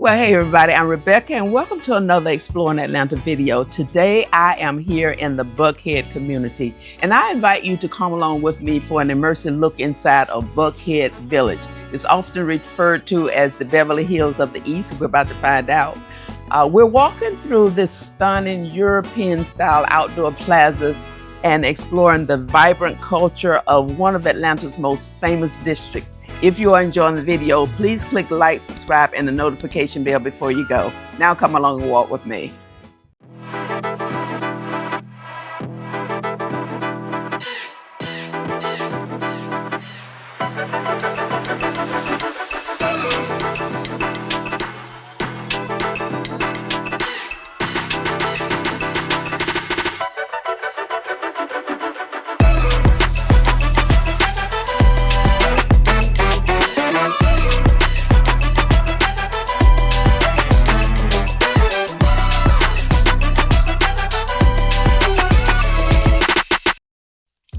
Well, hey everybody, I'm Rebecca and welcome to another Exploring Atlanta video. Today I am here in the Buckhead community and I invite you to come along with me for an immersive look inside of Buckhead Village. It's often referred to as the Beverly Hills of the East. We're about to find out. We're walking through this stunning European style outdoor plazas and exploring the vibrant culture of one of Atlanta's most famous districts. If you are enjoying the video, please click like, subscribe, and the notification bell before you go. Now come along and walk with me.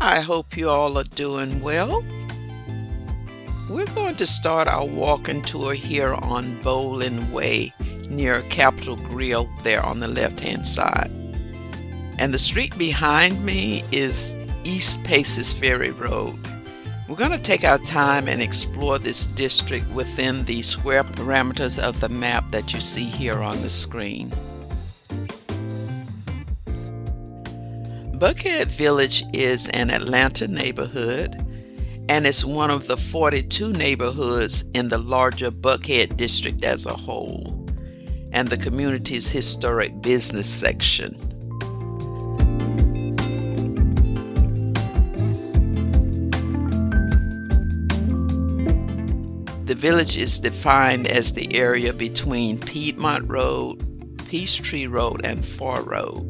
I hope you all are doing well. We're going to start our walking tour here on Bolling Way near Capitol Grill there on the left-hand side. And the street behind me is East Paces Ferry Road. We're going to take our time and explore this district within the square parameters of the map that you see here on the screen. Buckhead Village is an Atlanta neighborhood, and it's one of the 42 neighborhoods in the larger Buckhead district as a whole, and the community's historic business section. The village is defined as the area between Piedmont Road, Peachtree Road, and Far Road.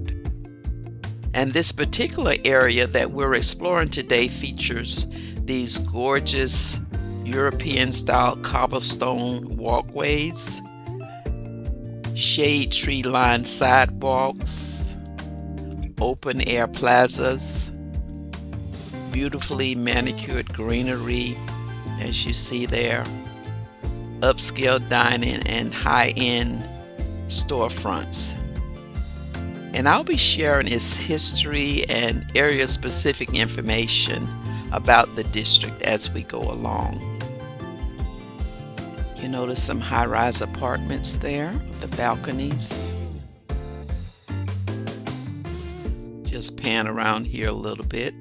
And this particular area that we're exploring today features these gorgeous European-style cobblestone walkways, shade tree-lined sidewalks, open-air plazas, beautifully manicured greenery, as you see there, upscale dining, and high-end storefronts. And I'll be sharing its history and area-specific information about the district as we go along. You notice some high-rise apartments there, the balconies. Just pan around here a little bit.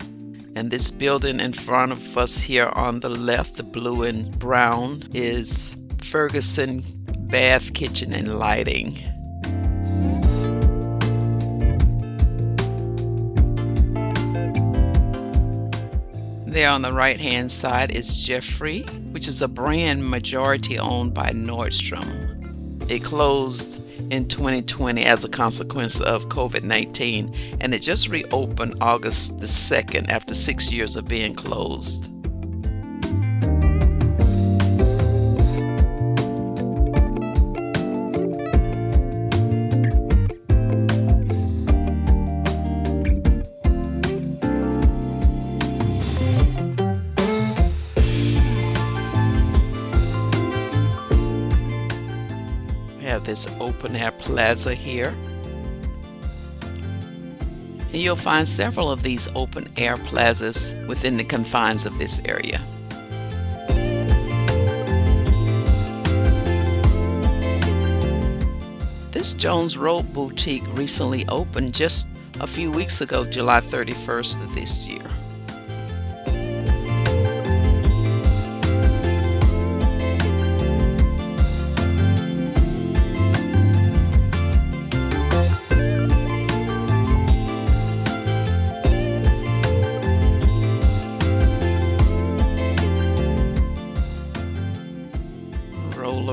And this building in front of us here on the left, the blue and brown, is Ferguson Bath, Kitchen, and Lighting. There on the right-hand side is Jeffrey, which is a brand majority owned by Nordstrom. It closed in 2020 as a consequence of COVID-19, and it just reopened August the 2nd after 6 years of being closed. This open air plaza here, and you'll find several of these open air plazas within the confines of this area. This Jones Road boutique recently opened just a few weeks ago, July 31st of this year.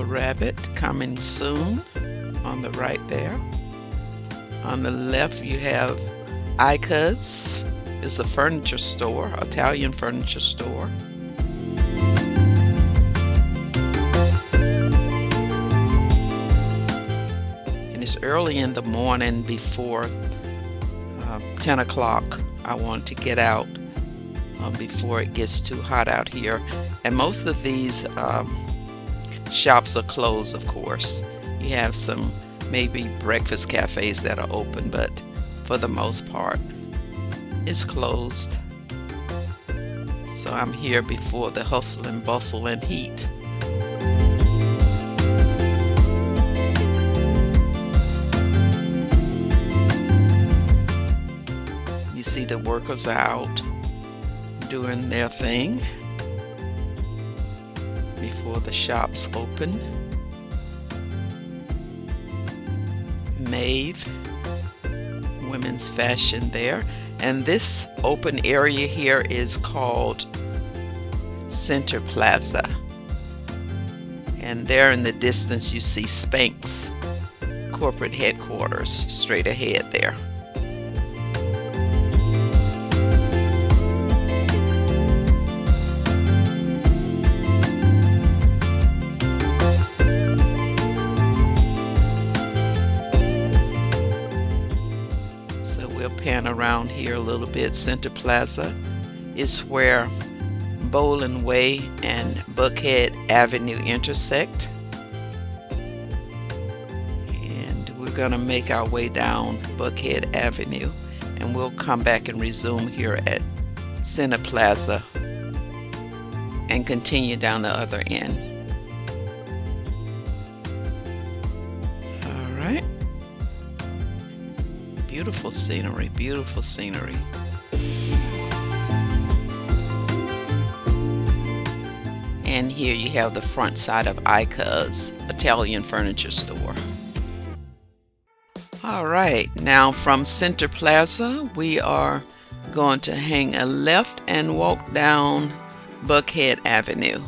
Rabbit coming soon on the right there. On the left you have Ica's. It's a furniture store, Italian furniture store. And it's early in the morning before 10 o'clock. I want to get out before it gets too hot out here. And most of these shops are closed, of course, You have some maybe breakfast cafes that are open, but for the most part, it's closed. So I'm here before the hustle and bustle and heat. You see the workers out doing their thing before the shops open. Maeve, women's fashion there. And this open area here is called Center Plaza. And there in the distance you see Spanx corporate headquarters straight ahead there. Pan around here a little bit. Center Plaza is where Bolling Way and Buckhead Avenue intersect, and we're gonna make our way down Buckhead Avenue, and we'll come back and resume here at Center Plaza and continue down the other end. All right. Beautiful scenery, beautiful scenery. And here you have the front side of Ica's Italian furniture store. All right, now from Center Plaza, we are going to hang a left and walk down Buckhead Avenue.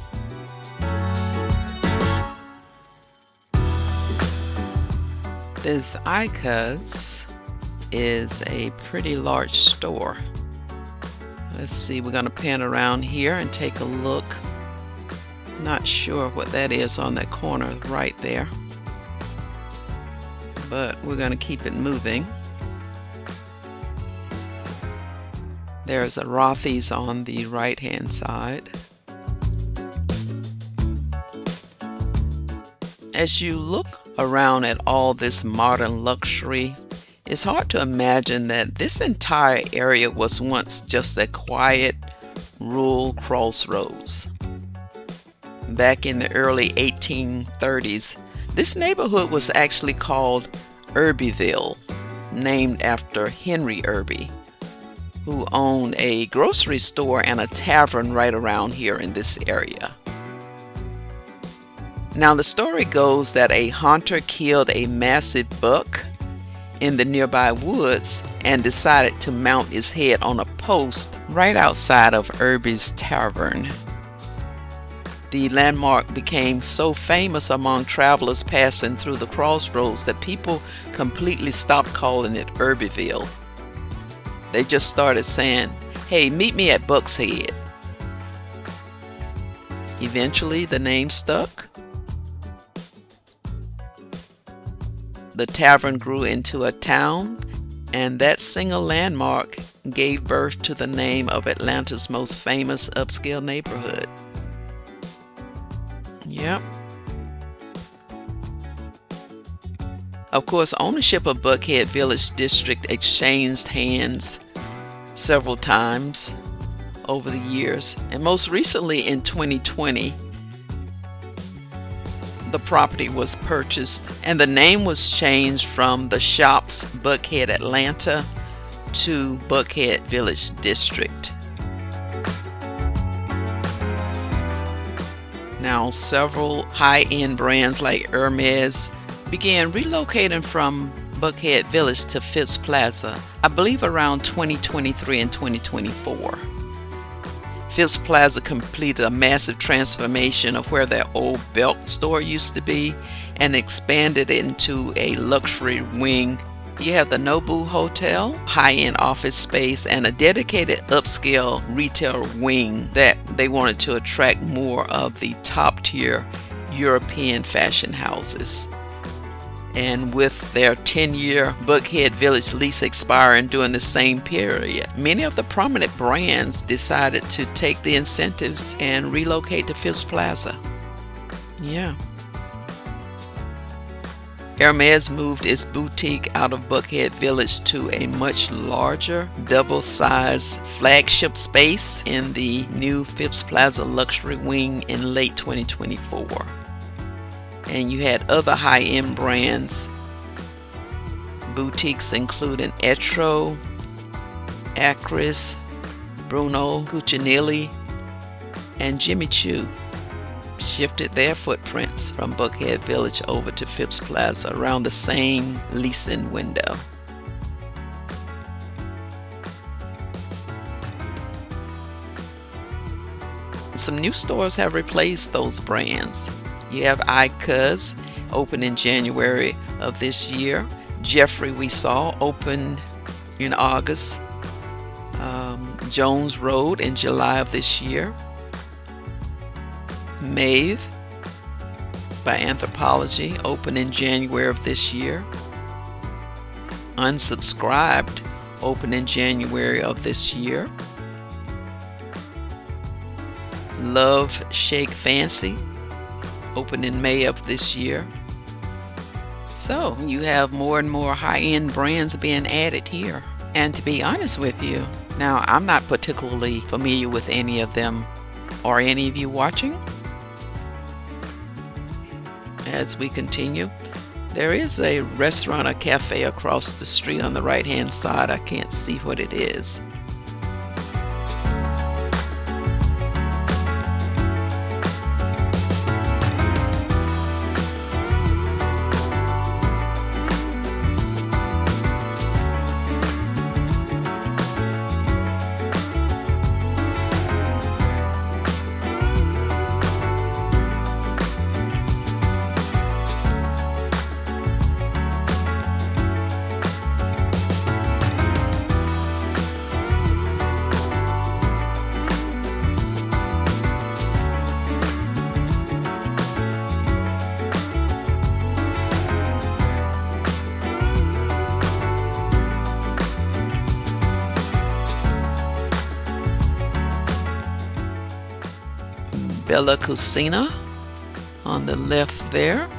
This Ica's is a pretty large store. Let's see, we're going to pan around here and take a look. Not sure what that is on that corner right there, but we're going to keep it moving. There's a Rothy's on the right hand side. As you look around at all this modern luxury, it's hard to imagine that this entire area was once just a quiet, rural crossroads. Back in the early 1830s, this neighborhood was actually called Irbyville, named after Henry Irby, who owned a grocery store and a tavern right around here in this area. Now, the story goes that a hunter killed a massive buck in the nearby woods and decided to mount his head on a post right outside of Irby's tavern. The landmark became so famous among travelers passing through the crossroads that people completely stopped calling it Irbyville. They just started saying, "Hey, meet me at Buck's Head." Eventually, the name stuck. The tavern grew into a town, and that single landmark gave birth to the name of Atlanta's most famous upscale neighborhood. Yep. Of course, ownership of Buckhead Village District exchanged hands several times over the years, and most recently in 2020, the property was purchased and the name was changed from the Shops Buckhead Atlanta to Buckhead Village District. Now, several high-end brands like Hermes began relocating from Buckhead Village to Phipps Plaza, I believe around 2023 and 2024. Phipps Plaza completed a massive transformation of where their old Belk store used to be and expanded it into a luxury wing. You have the Nobu Hotel, high-end office space, and a dedicated upscale retail wing that they wanted to attract more of the top-tier European fashion houses. And with their 10-year Buckhead Village lease expiring during the same period, many of the prominent brands decided to take the incentives and relocate to Phipps Plaza. Yeah. Hermes moved its boutique out of Buckhead Village to a much larger, double-sized flagship space in the new Phipps Plaza luxury wing in late 2024. And you had other high-end brands, boutiques including Etro, Acris, Bruno Cucinelli, and Jimmy Choo shifted their footprints from Buckhead Village over to Phipps Plaza around the same leasing window. Some new stores have replaced those brands. You have iCuz, opened in January of this year. Jeffrey we saw opened in August. Jones Road in July of this year. Maeve by Anthropology opened in January of this year. Unsubscribed opened in January of this year. Love Shake Fancy opened in May of this year. So you have more and more high-end brands being added here. And to be honest with you, now I'm not particularly familiar with any of them. Are any of you watching? As we continue, there is a restaurant or cafe across the street on the right-hand side. I can't see what it is. Bella Cucina on the left there.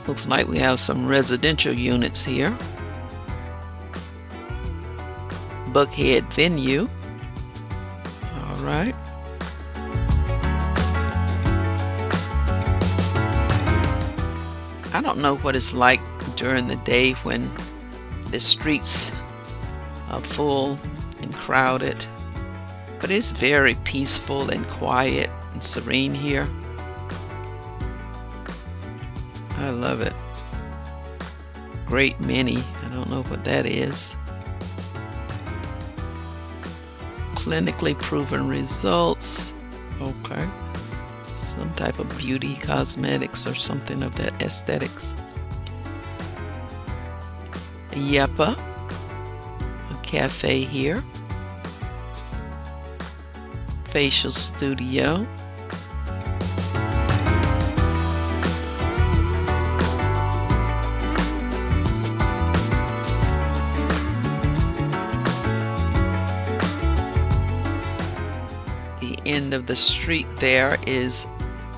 Looks like we have some residential units here. Buckhead Venue. All right. I don't know what it's like during the day when the streets are full and crowded, but it's very peaceful and quiet and serene here. I love it. Great Many, I don't know what that is. Clinically proven results. Okay. Some type of beauty cosmetics or something of that aesthetics. Yeppa, a cafe here. Facial studio. The end of the street there is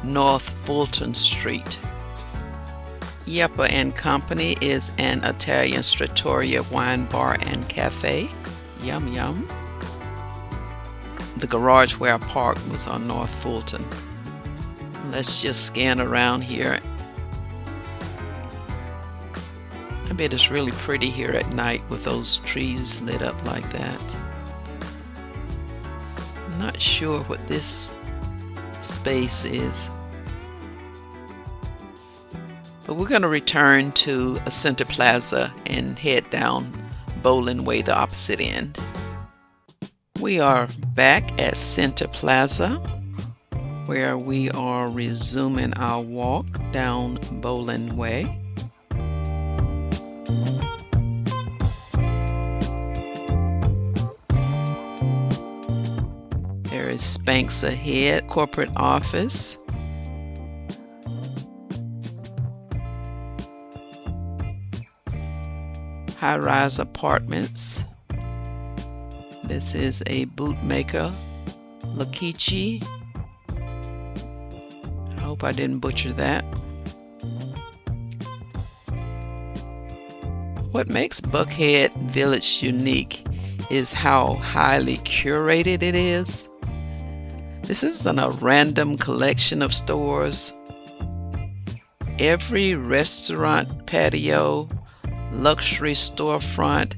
North Fulton Street. Yeppa and Company is an Italian trattoria, wine bar, and cafe. Yum yum. The garage where I parked was on North Fulton. Let's just scan around here. I bet it's really pretty here at night with those trees lit up like that. I'm not sure what this space is. But we're going to return to Center Plaza and head down Bolling Way, the opposite end. We are back at Center Plaza, where we are resuming our walk down Bolling Way. There is Spanx ahead, corporate office. High-rise apartments. This is a bootmaker, Lakichi. hope I didn't butcher that. What makes Buckhead Village unique is how highly curated it is. This isn't a random collection of stores. Every restaurant, patio, luxury storefront,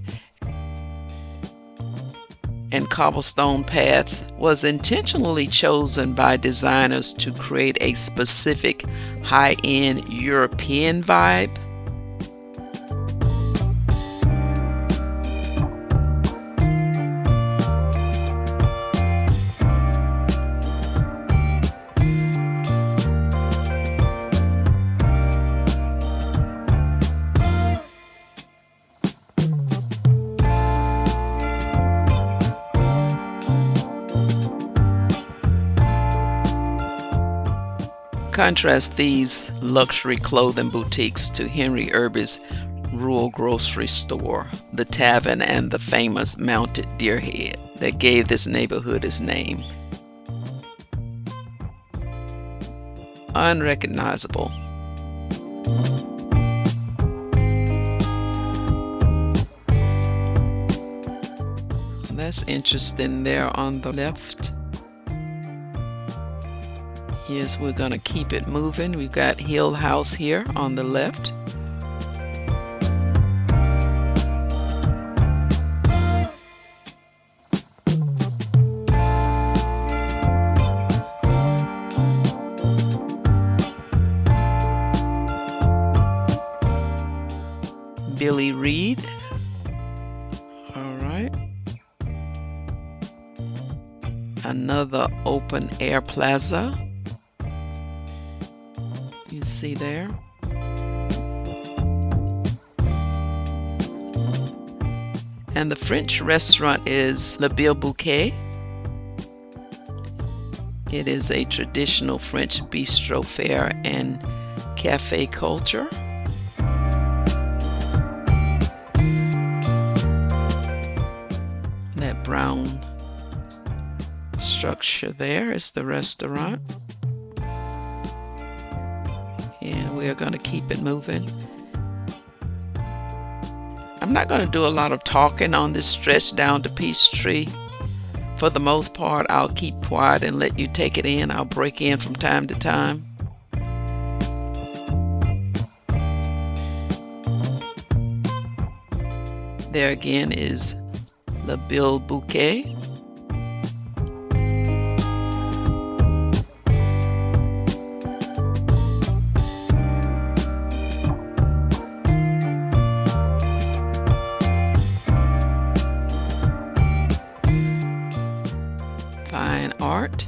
and cobblestone path was intentionally chosen by designers to create a specific high-end European vibe. Contrast these luxury clothing boutiques to Henry Irby's rural grocery store, the tavern, and the famous mounted deer head that gave this neighborhood its name. Unrecognizable. That's interesting there on the left. Yes, we're going to keep it moving. We've got Hill House here on the left. Billy Reed. All right. Another open air plaza. You see there. And the French restaurant is Le Bel Bouquet. It is a traditional French bistro fare and cafe culture. That brown structure there is the restaurant. And we're going to keep it moving. I'm not going to do a lot of talking on this stretch down to Peachtree. For the most part, I'll keep quiet and let you take it in. I'll break in from time to time. There again is Le Bel Bouquet. Fine art.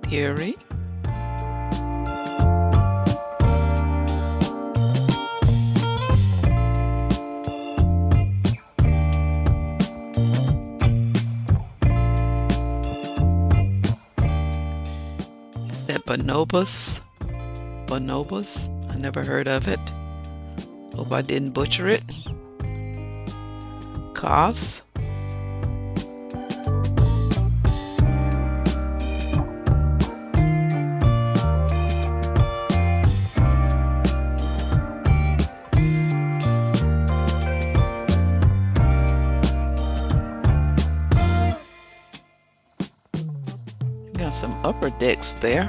Theory. Is that bonobos? Bonobos? I never heard of it. Hope I didn't butcher it. Cos. Got some upper decks there.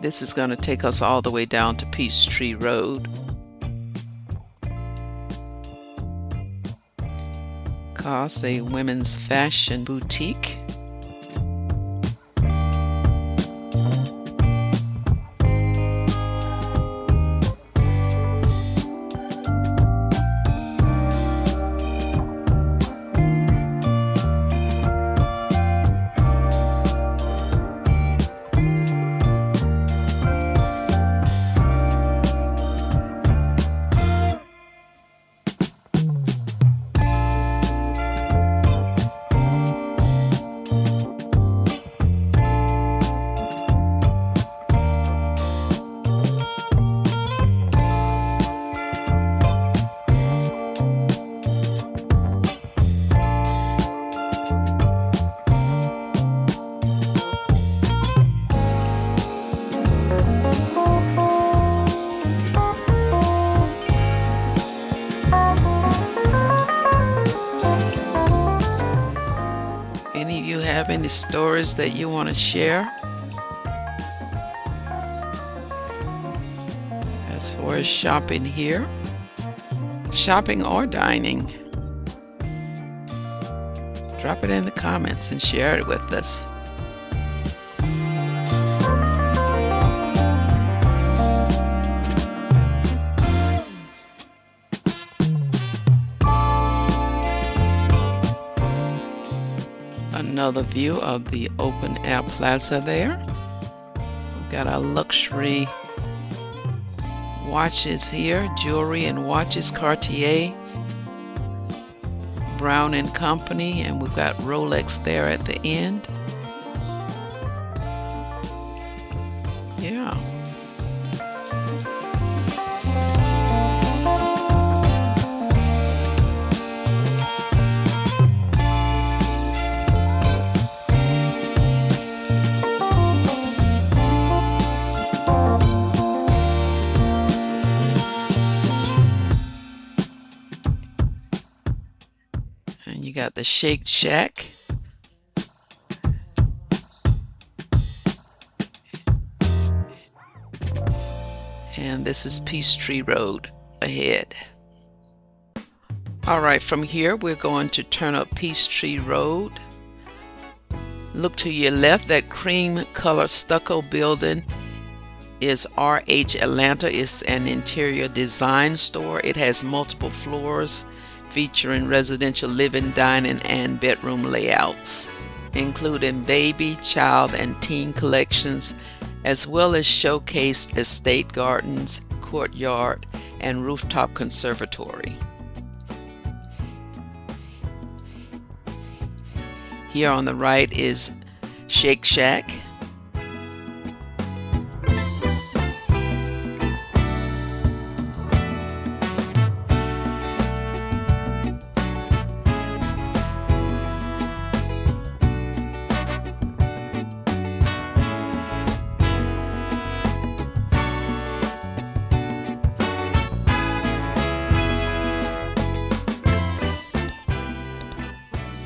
This is going to take us all the way down to Peachtree Road. Cos, a women's fashion boutique. have any stories that you want to share as far as shopping here, shopping or dining? Drop it in the comments and share it with us. Another view of the open air plaza there. We've got our luxury watches here, jewelry and watches, Cartier, Brown and Company, and we've got Rolex there at the end. Yeah. And you got the Shake Shack. And this is Peachtree Road ahead. All right, from here we're going to turn up Peachtree Road. Look to your left, that cream color stucco building is RH Atlanta. It's an interior design store. It has multiple floors featuring residential living, dining, and bedroom layouts, including baby, child, and teen collections, as well as showcased estate gardens, courtyard, and rooftop conservatory. Here on the right is Shake Shack.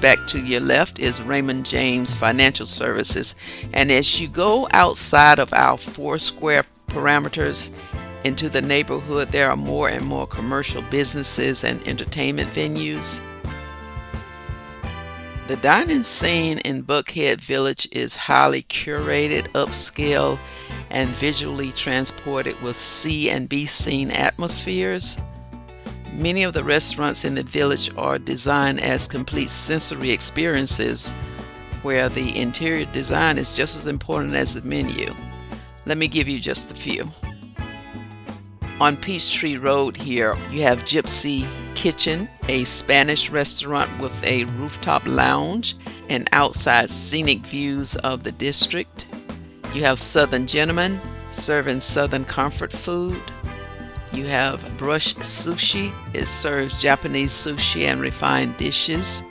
Back to your left is Raymond James Financial Services, and as you go outside of our 4 square parameters into the neighborhood, there are more and more commercial businesses and entertainment venues. The dining scene in Buckhead Village is highly curated, upscale, and visually transported with see and be seen atmospheres. Many of the restaurants in the village are designed as complete sensory experiences, where the interior design is just as important as the menu. Let me give you just a few. On Peachtree Road here, you have Gypsy Kitchen, a Spanish restaurant with a rooftop lounge and outside scenic views of the district. You have Southern Gentlemen serving Southern comfort food. You have Brush Sushi. It serves Japanese sushi and refined dishes.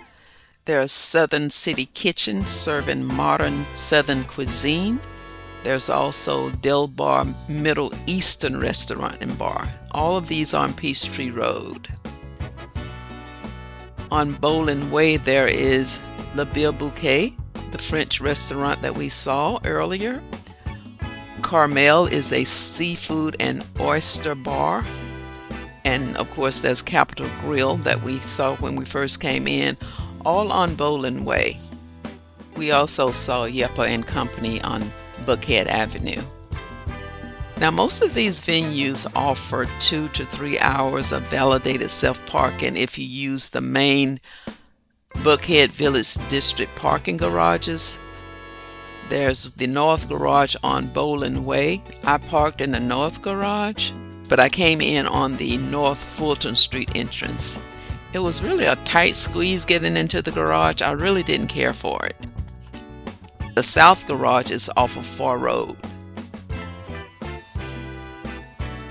There's Southern City Kitchen serving modern Southern cuisine. There's also Del Bar Middle Eastern Restaurant and Bar. All of these on Peachtree Road. On Bolling Way there is Le Beer Bouquet, the French restaurant that we saw earlier. Carmel is a seafood and oyster bar, and of course there's Capitol Grill that we saw when we first came in, all on Bolling Way. We also saw Yeppa and Company on Buckhead Avenue. Now most of these venues offer 2 to 3 hours of validated self-parking if you use the main Buckhead Village District parking garages. There's the North Garage on Bolling Way. I parked in the North Garage, but I came in on the North Fulton Street entrance. It was really a tight squeeze getting into the garage. I really didn't care for it. The South Garage is off of Far Road.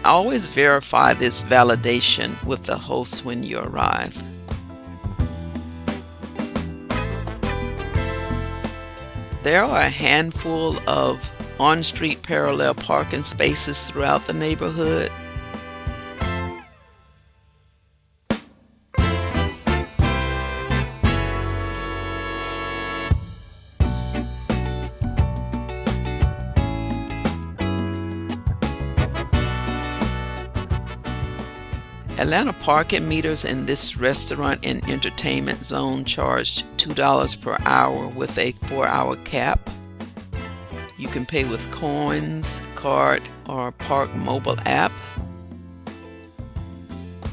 Always verify this validation with the host when you arrive. There are a handful of on-street parallel parking spaces throughout the neighborhood. Atlanta parking meters in this restaurant and entertainment zone charged $2 per hour with a 4-hour cap. You can pay with coins, card, or park mobile app.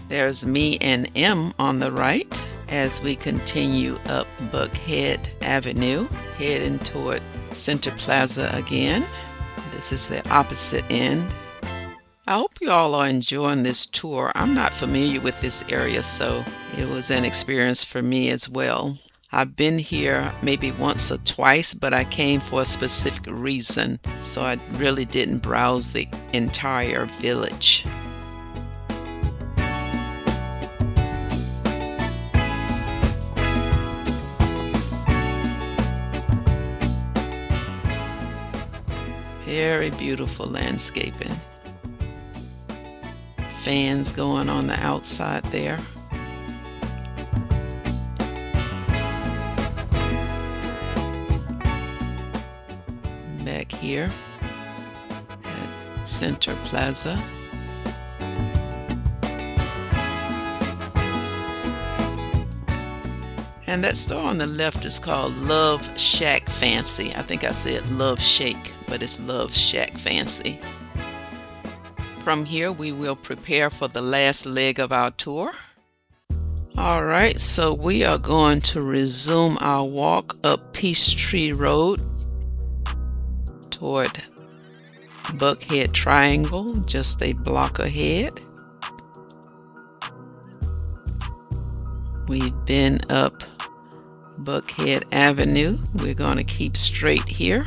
There's me and M on the right as we continue up Buckhead Avenue, heading toward Center Plaza again. This is the opposite end. I hope you all are enjoying this tour. I'm not familiar with this area, so it was an experience for me as well. I've been here maybe once or twice, but I came for a specific reason, so I really didn't browse the entire village. Very beautiful landscaping. Fans going on the outside there. Back here at Center Plaza. And that store on the left is called Love Shack Fancy. I think I said Love Shake, but it's Love Shack Fancy. From here, we will prepare for the last leg of our tour. All right, so we are going to resume our walk up Peachtree Road toward Buckhead Triangle, just a block ahead. We've been up Buckhead Avenue. We're going to keep straight here.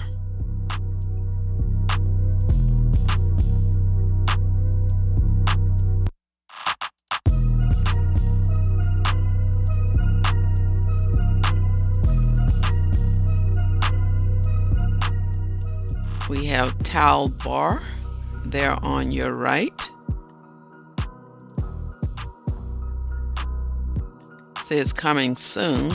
We have Towel Bar there on your right. It says coming soon.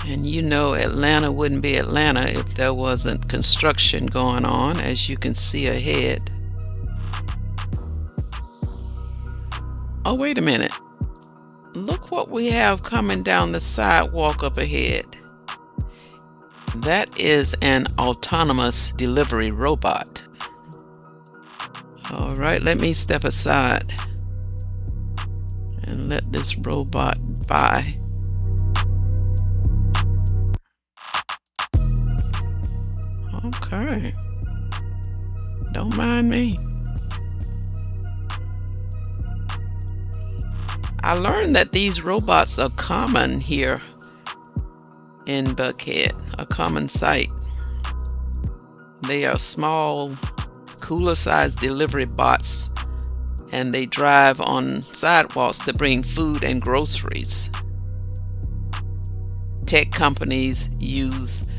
And you know Atlanta wouldn't be Atlanta if there wasn't construction going on, as you can see ahead. Oh, wait a minute. Look what we have coming down the sidewalk up ahead. That is an autonomous delivery robot. All right, let me step aside and let this robot by. Okay. Don't mind me. I learned that these robots are common here in Buckhead, a common sight. They are small, cooler-sized delivery bots, and they drive on sidewalks to bring food and groceries. Tech companies use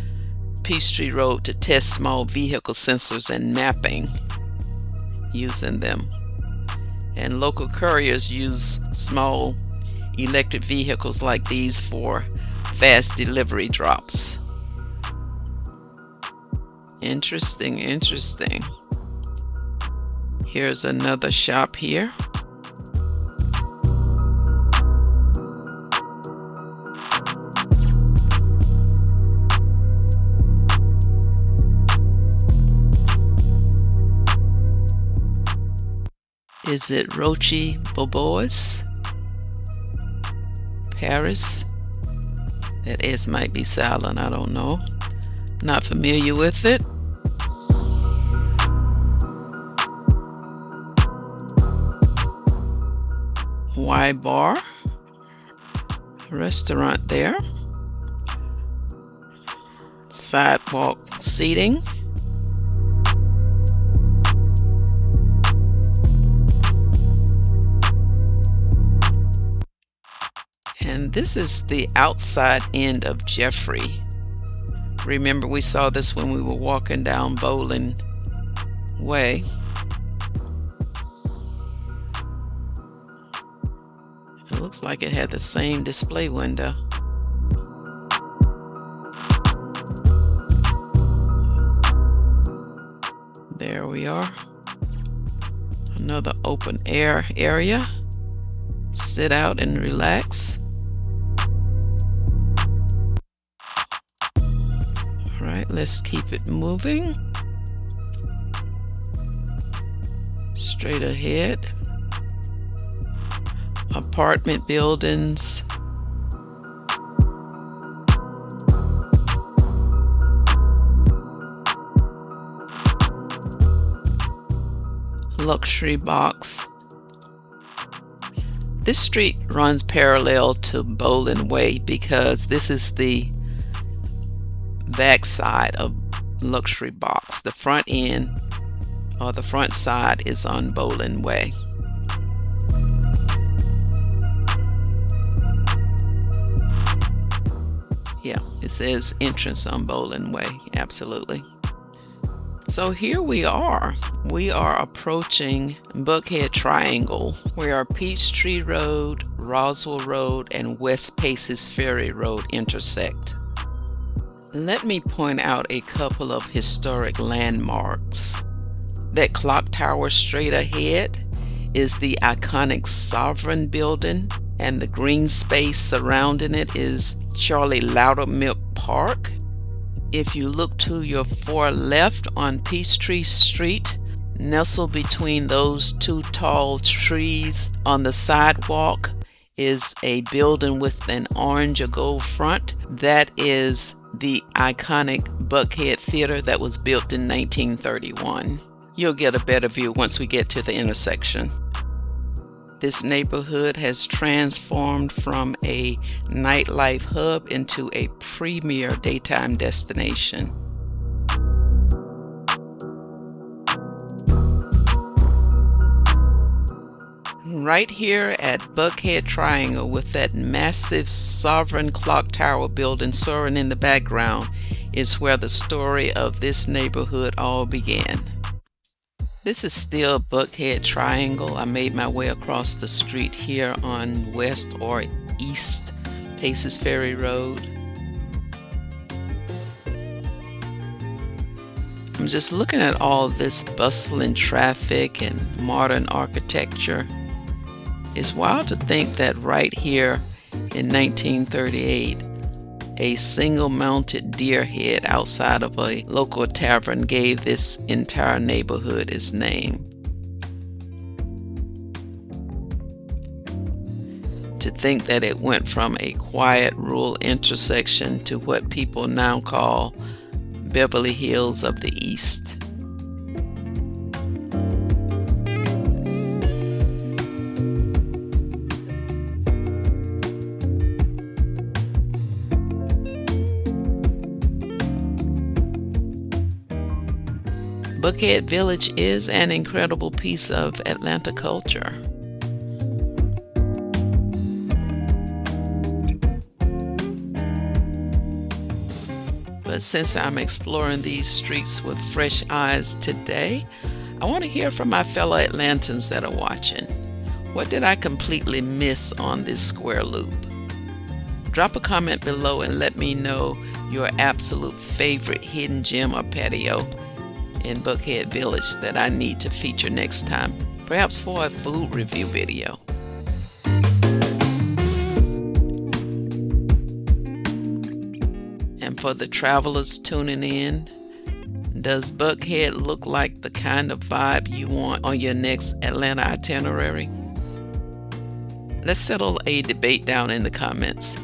Peachtree Road to test small vehicle sensors and mapping using them. And local couriers use small electric vehicles like these for fast delivery drops. Interesting, interesting. Here's another shop here. Is it Roche Bobois? Paris? That S might be silent, I don't know. Not familiar with it. Y Bar, restaurant there. Sidewalk seating. And this is the outside end of Jeffrey. Remember, we saw this when we were walking down Bolling Way. Looks like it had the same display window. There we are. Another open air area. Sit out and relax. All right, let's keep it moving. Straight ahead. Apartment buildings. Luxury box. This street runs parallel to Bolling Way because this is the back side of Luxury box. The front end or the front side is on Bolling Way. Yeah, it says entrance on Bolling Way. Absolutely. So here we are. We are approaching Buckhead Triangle, where Peachtree Road, Roswell Road, and West Paces Ferry Road intersect. Let me point out a couple of historic landmarks. That clock tower straight ahead is the iconic Sovereign Building, and the green space surrounding it is Charlie Loudermilk Park. If you look to your far left on Peachtree Street, nestled between those two tall trees on the sidewalk is a building with an orange or gold front. That is the iconic Buckhead Theater that was built in 1931. You'll get a better view once we get to the intersection. This neighborhood has transformed from a nightlife hub into a premier daytime destination. Right here at Buckhead Triangle, with that massive Sovereign clock tower building soaring in the background, is where the story of this neighborhood all began. This is still Buckhead Triangle. I made my way across the street here on West or East Paces Ferry Road. I'm just looking at all this bustling traffic and modern architecture. It's wild to think that right here in 1938, a single mounted deer head outside of a local tavern gave this entire neighborhood its name. To think that it went from a quiet rural intersection to what people now call Beverly Hills of the East. Buckhead Village is an incredible piece of Atlanta culture. But since I'm exploring these streets with fresh eyes today, I want to hear from my fellow Atlantans that are watching. What did I completely miss on this square loop? Drop a comment below and let me know your absolute favorite hidden gem or patio in Buckhead Village that I need to feature next time, perhaps for a food review video. And for the travelers tuning in, does Buckhead look like the kind of vibe you want on your next Atlanta itinerary? Let's settle a debate down in the comments.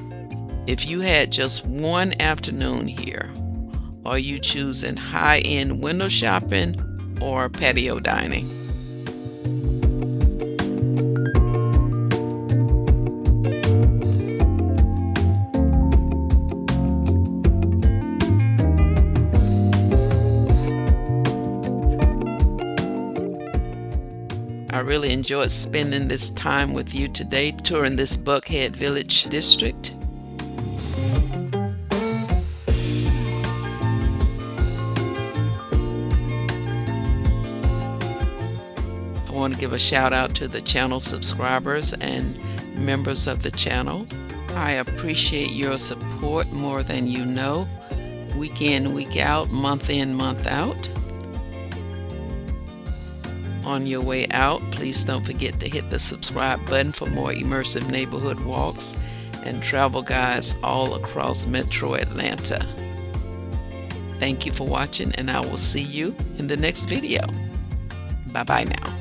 If you had just one afternoon here, are you choosing high-end window shopping or patio dining? I really enjoyed spending this time with you today, touring this Buckhead Village District. I want to give a shout out to the channel subscribers and members of the channel. I appreciate your support more than you know, week in, week out, month in, month out. On your way out, please don't forget to hit the subscribe button for more immersive neighborhood walks and travel guides all across Metro Atlanta. Thank you for watching, and I will see you in the next video. Bye-bye now.